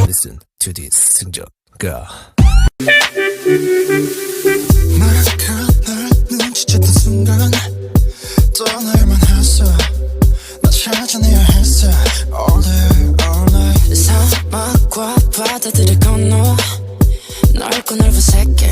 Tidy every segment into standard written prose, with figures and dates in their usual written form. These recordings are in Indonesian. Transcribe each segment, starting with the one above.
Listen to this single, girl. 눈치챘던 순간 떠날만 했어. 나 찾아내야 했어. All day, all night. 사막과 바다들을 건너 넓고 넓은 세계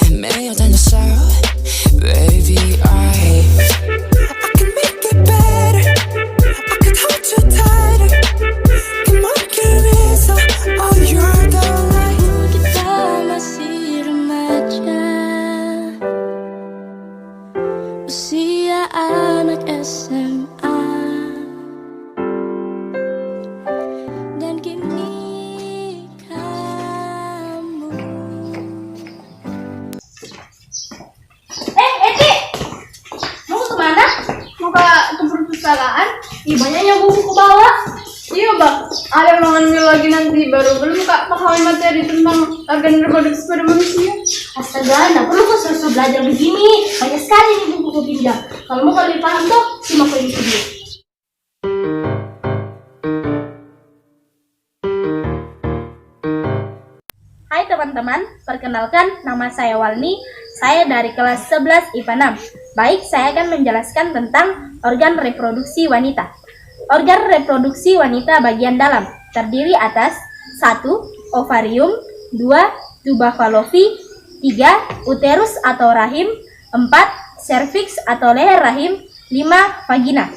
헤매어 다녔어. Baby, I can make it better. I can hold you tighter. 그 머리를 위해서 Oh, you're the light. 우리 맛이를 맞아 우시야 아낙 SMA dan kini kamu Eti! Mau kemana? Mau ke perpustakaan? Ih, banyak yang buku bawa. Iya, Bang. Ada yang ngambil lagi nanti baru belum Kak pahami materi tentang organ reproduksi pada manusia. Astaga, nah perlu khusus belajar begini. Banyak sekali nih buku pinjam. Kalau mau lebih paham tuh, simak ini video. Hai teman-teman, perkenalkan nama saya Walni. Saya dari kelas 11 IPA 6. Baik, saya akan menjelaskan tentang organ reproduksi wanita. Organ reproduksi wanita bagian dalam terdiri atas 1. Ovarium, 2. Tuba fallopi, 3. Uterus atau rahim, 4. Serviks atau leher rahim, 5. Vagina.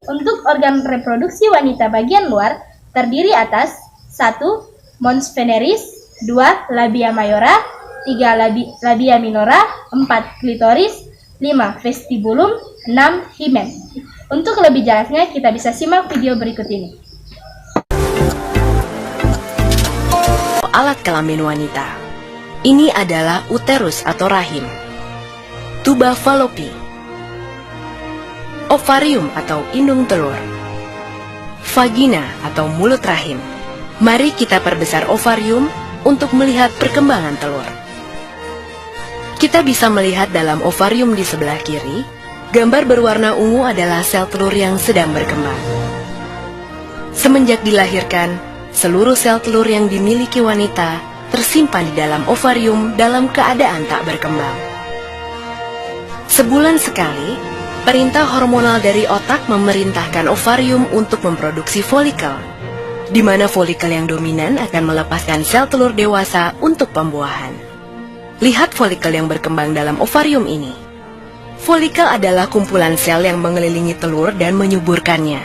Untuk organ reproduksi wanita bagian luar terdiri atas 1. Mons veneris, 2. Labia mayora, 3. Labia minora, 4. klitoris, 5. vestibulum, 6. himen. Untuk lebih jelasnya kita bisa simak video berikut ini. Alat kelamin wanita. Ini adalah uterus atau rahim, tuba fallopi, ovarium atau indung telur, vagina atau mulut rahim. Mari kita perbesar ovarium untuk melihat perkembangan telur. Kita bisa melihat dalam ovarium di sebelah kiri, gambar berwarna ungu adalah sel telur yang sedang berkembang. Semenjak dilahirkan, seluruh sel telur yang dimiliki wanita tersimpan di dalam ovarium dalam keadaan tak berkembang. Sebulan sekali, perintah hormonal dari otak memerintahkan ovarium untuk memproduksi folikel, di mana folikel yang dominan akan melepaskan sel telur dewasa untuk pembuahan. Lihat folikel yang berkembang dalam ovarium ini. Folikel adalah kumpulan sel yang mengelilingi telur dan menyuburkannya.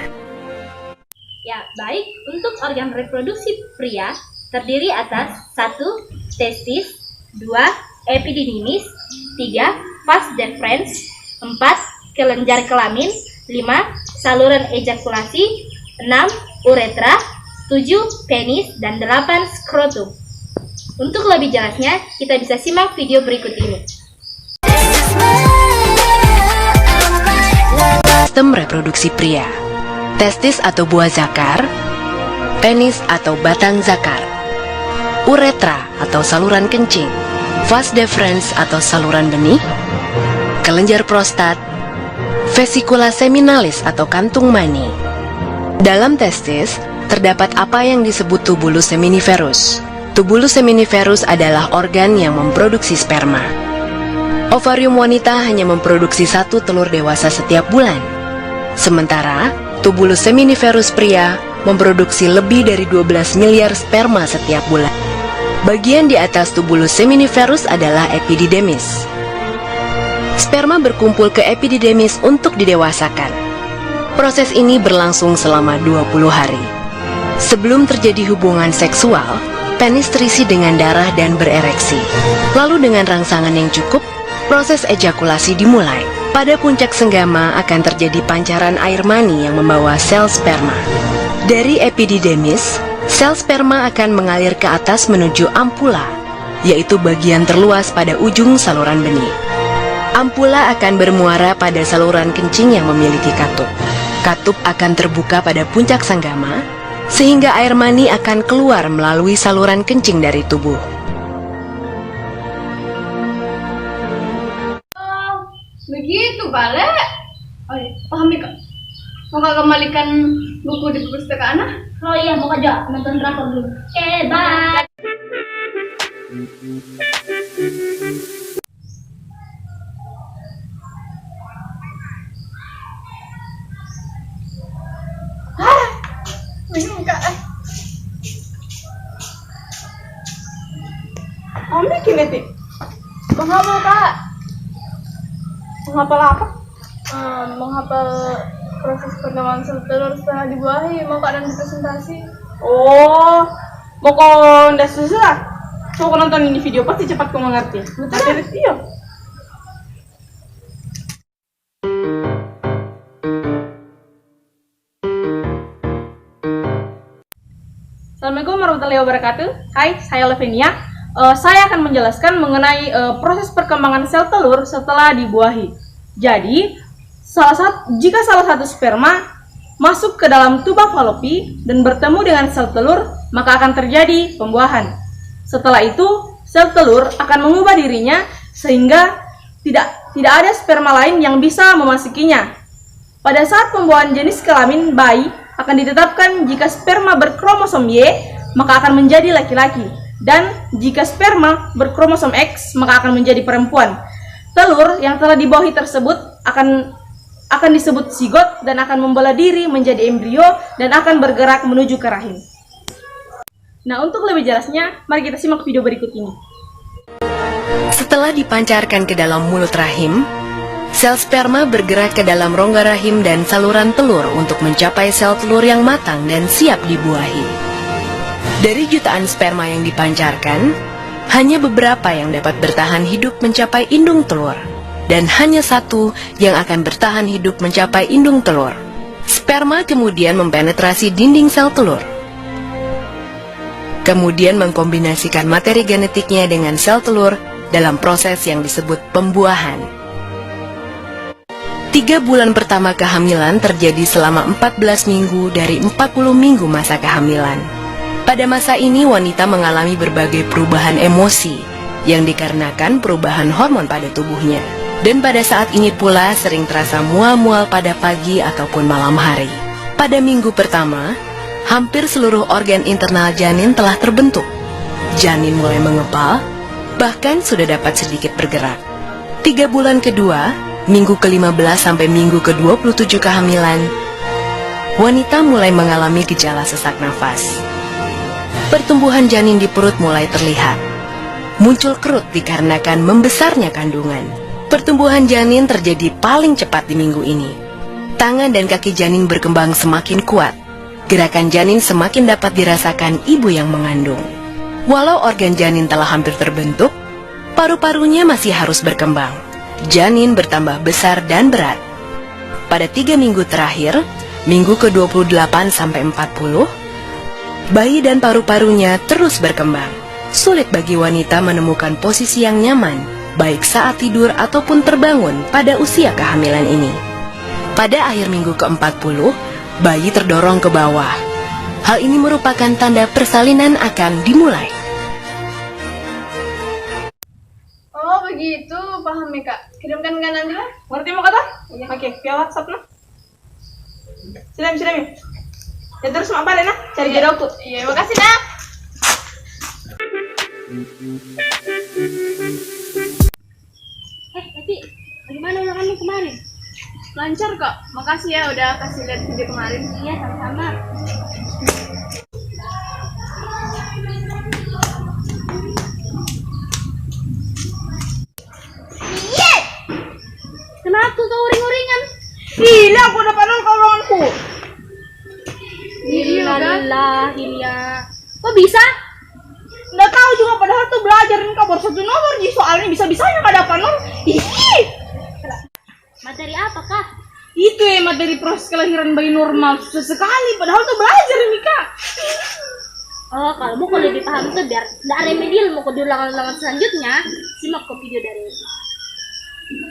Ya, baik. Untuk organ reproduksi pria terdiri atas 1. testis, 2. epididymis, 3. vas deferens, 4. kelenjar kelamin, 5. saluran ejakulasi, 6. uretra, 7. penis, dan 8. skrotum. Untuk lebih jelasnya, kita bisa simak video berikut ini. Sistem reproduksi pria. Testis atau buah zakar, penis atau batang zakar, uretra atau saluran kencing, vas deferens atau saluran benih, kelenjar prostat, vesikula seminalis atau kantung mani. Dalam testis, terdapat apa yang disebut tubulus seminiferus. Tubulus seminiferus adalah organ yang memproduksi sperma. Ovarium wanita hanya memproduksi 1 telur dewasa setiap bulan. Sementara, tubulus seminiferus pria memproduksi lebih dari 12 miliar sperma setiap bulan. Bagian di atas tubulus seminiferus adalah epididymis. Sperma berkumpul ke epididymis untuk didewasakan. Proses ini berlangsung selama 20 hari. Sebelum terjadi hubungan seksual, penis terisi dengan darah dan berereksi. Lalu dengan rangsangan yang cukup, proses ejakulasi dimulai. Pada puncak senggama akan terjadi pancaran air mani yang membawa sel sperma. Dari epididymis, sel sperma akan mengalir ke atas menuju ampula, yaitu bagian terluas pada ujung saluran benih. Ampula akan bermuara pada saluran kencing yang memiliki katup. Katup akan terbuka pada puncak sanggama, sehingga air mani akan keluar melalui saluran kencing dari tubuh. Oh, begitu, Bale. Oh iya, paham Kak. Mau Kak kembalikan buku di perpustakaan? Oh iya, mau aja nonton drakor dulu. Bye. Bingung Kak. Ami kinetik. Menghafal Kak. Menghafal apa? Menghafal proses perkembangan sel telur setelah dibuahi. Mau Kak dan presentasi. Oh, mau kau ndak susah? Coba kau nonton ini video pasti cepat kau mengerti. Betul? Iya. Assalamualaikum warahmatullahi wabarakatuh. Hai, saya Levenia. Saya akan menjelaskan mengenai proses perkembangan sel telur setelah dibuahi. Jadi, jika salah satu sperma masuk ke dalam tuba falopi dan bertemu dengan sel telur, maka akan terjadi pembuahan. Setelah itu, sel telur akan mengubah dirinya sehingga tidak ada sperma lain yang bisa memasukinya. Pada saat pembuahan jenis kelamin bayi akan ditetapkan jika sperma berkromosom Y, maka akan menjadi laki-laki. Dan jika sperma berkromosom X, maka akan menjadi perempuan. Telur yang telah dibuahi tersebut akan disebut zigot dan akan membelah diri menjadi embrio dan akan bergerak menuju ke rahim. Nah, untuk lebih jelasnya, mari kita simak video berikut ini. Setelah dipancarkan ke dalam mulut rahim, sel sperma bergerak ke dalam rongga rahim dan saluran telur untuk mencapai sel telur yang matang dan siap dibuahi. Dari jutaan sperma yang dipancarkan, hanya beberapa yang dapat bertahan hidup mencapai indung telur, dan hanya satu yang akan bertahan hidup mencapai indung telur. Sperma kemudian mempenetrasi dinding sel telur, kemudian mengkombinasikan materi genetiknya dengan sel telur dalam proses yang disebut pembuahan. 3 bulan pertama kehamilan terjadi selama 14 minggu dari 40 minggu masa kehamilan. Pada masa ini wanita mengalami berbagai perubahan emosi yang dikarenakan perubahan hormon pada tubuhnya. Dan pada saat ini pula sering terasa mual-mual pada pagi ataupun malam hari. Pada minggu pertama, hampir seluruh organ internal janin telah terbentuk. Janin mulai mengepal, bahkan sudah dapat sedikit bergerak. 3 bulan kedua, minggu ke-15 sampai minggu ke-27 kehamilan, wanita mulai mengalami gejala sesak nafas. Pertumbuhan janin di perut mulai terlihat. Muncul kerut dikarenakan membesarnya kandungan. Pertumbuhan janin terjadi paling cepat di minggu ini. Tangan dan kaki janin berkembang semakin kuat. Gerakan janin semakin dapat dirasakan ibu yang mengandung. Walau organ janin telah hampir terbentuk, paru-parunya masih harus berkembang. Janin bertambah besar dan berat. Pada 3 minggu terakhir, minggu ke-28 sampai 40, bayi dan paru-parunya terus berkembang. Sulit bagi wanita menemukan posisi yang nyaman, baik saat tidur ataupun terbangun pada usia kehamilan ini. Pada akhir minggu ke-40, bayi terdorong ke bawah. Hal ini merupakan tanda persalinan akan dimulai. Oh begitu, paham ya Kak. Kirimkan ke nanti lah. Ngerti mau kata? Iya. Oke, via WhatsApp nah. Sudah. Ya terus apa Lena? Cari jodohku. Iya, makasih nak. Tapi bagaimana ulanganmu kemarin? Lancar kok. Makasih ya udah kasih lihat video kemarin. Iya, sama-sama. Kenapa tuh uring-uringan? Gila, aku dapat nol kawanku. Innalillahinya. Kok bisa? Nggak tahu juga, padahal tuh belajarin kabar 1 nomor di soalnya bisa-bisanya nggak dapat nol. Ih. Materi apa, Kak? Itu ya materi proses kelahiran bayi normal, susah sekali. Padahal tuh belajar ini Kak. Oh, kalau mau lebih paham tuh biar nggak remedial mau ke ulangan-ulangan selanjutnya, simak ke video dari ini. Baik,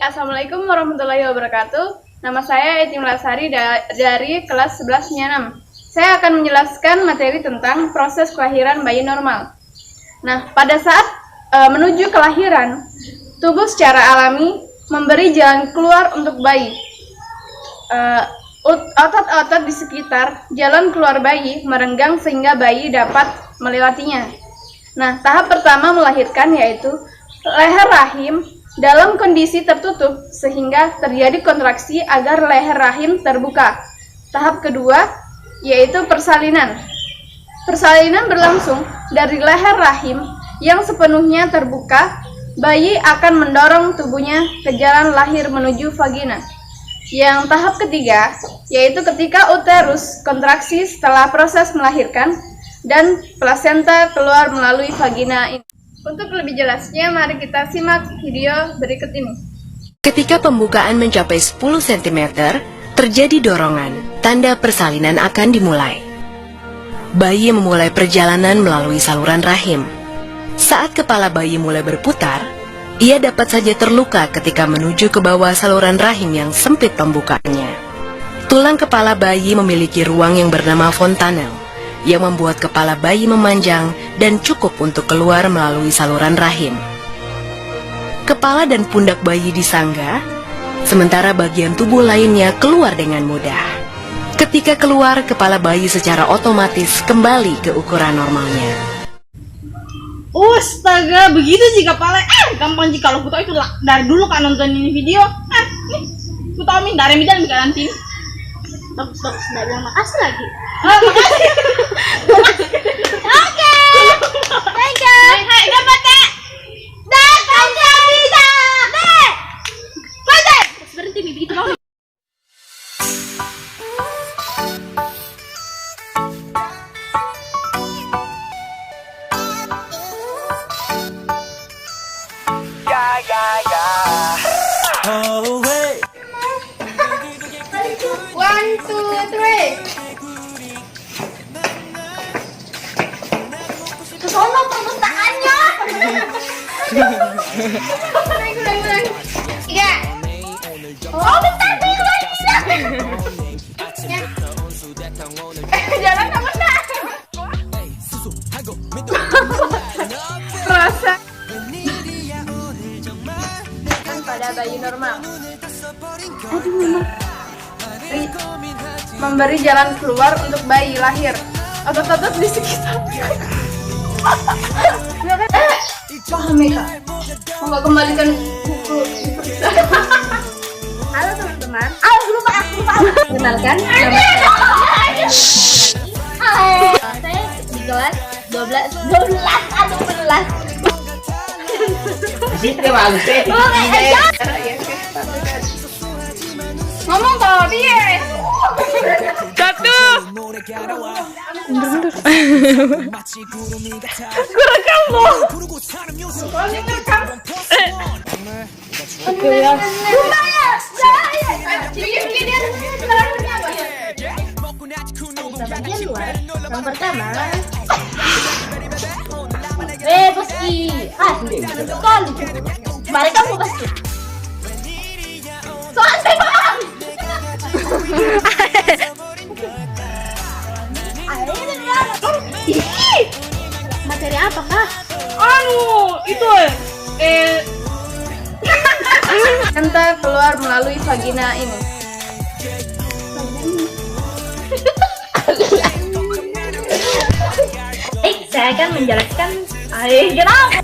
Assalamualaikum warahmatullahi wabarakatuh. Nama saya Etim Lasari dari kelas 11 6. Saya akan menjelaskan materi tentang proses kelahiran bayi normal. Nah, pada saat menuju kelahiran, tubuh secara alami memberi jalan keluar untuk bayi. Otot-otot di sekitar jalan keluar bayi merenggang sehingga bayi dapat melewatinya. Nah, tahap pertama melahirkan yaitu leher rahim dalam kondisi tertutup sehingga terjadi kontraksi agar leher rahim terbuka. Tahap kedua yaitu persalinan. Persalinan berlangsung dari leher rahim yang sepenuhnya terbuka, bayi akan mendorong tubuhnya ke jalan lahir menuju vagina. Yang tahap ketiga yaitu ketika uterus kontraksi setelah proses melahirkan dan plasenta keluar melalui vagina ini. Untuk lebih jelasnya, mari kita simak video berikut ini. Ketika pembukaan mencapai 10 cm, terjadi dorongan, tanda persalinan akan dimulai. Bayi memulai perjalanan melalui saluran rahim. Saat kepala bayi mulai berputar, ia dapat saja terluka ketika menuju ke bawah saluran rahim yang sempit pembukaannya. Tulang kepala bayi memiliki ruang yang bernama fontanel, yang membuat kepala bayi memanjang dan cukup untuk keluar melalui saluran rahim. Kepala dan pundak bayi disangga, sementara bagian tubuh lainnya keluar dengan mudah. Ketika keluar, kepala bayi secara otomatis kembali ke ukuran normalnya. Astaga, begitu jika kepala. Gampang jika lo tahu itu lah. Dari dulu kan nonton ini video. Nih, ku tahu min dari midan juga nanti. Bagus, nggak bilang makasih lagi. Makasih. Oke. Thank you. Hai, gambar Dek. Dek, kamu bisa. Dek. Dek. Berhenti begitu mau. Oh, wait. 1, 2, 3. Kesono perpustakaannya. Tiga. Oh, bentar, bentar. Jalan sama enggak? Rasa pada bayi normal. Memberi jalan keluar untuk bayi lahir. Otot-otot di sekitar. Paham ya kak? Mau nggak kembalikan buku diperiksa? Halo teman-teman. Lupa. Kenalkan, nama saya di kelas 12 atau 11. Ngomong kok dia. Bagian luar. Yang pertama. Boski. Sekali. Mereka mau basket. Santai bang. Materi apa kah? Itu Plasenta keluar melalui vagina ini. Saya akan menjelaskan. Kenapa?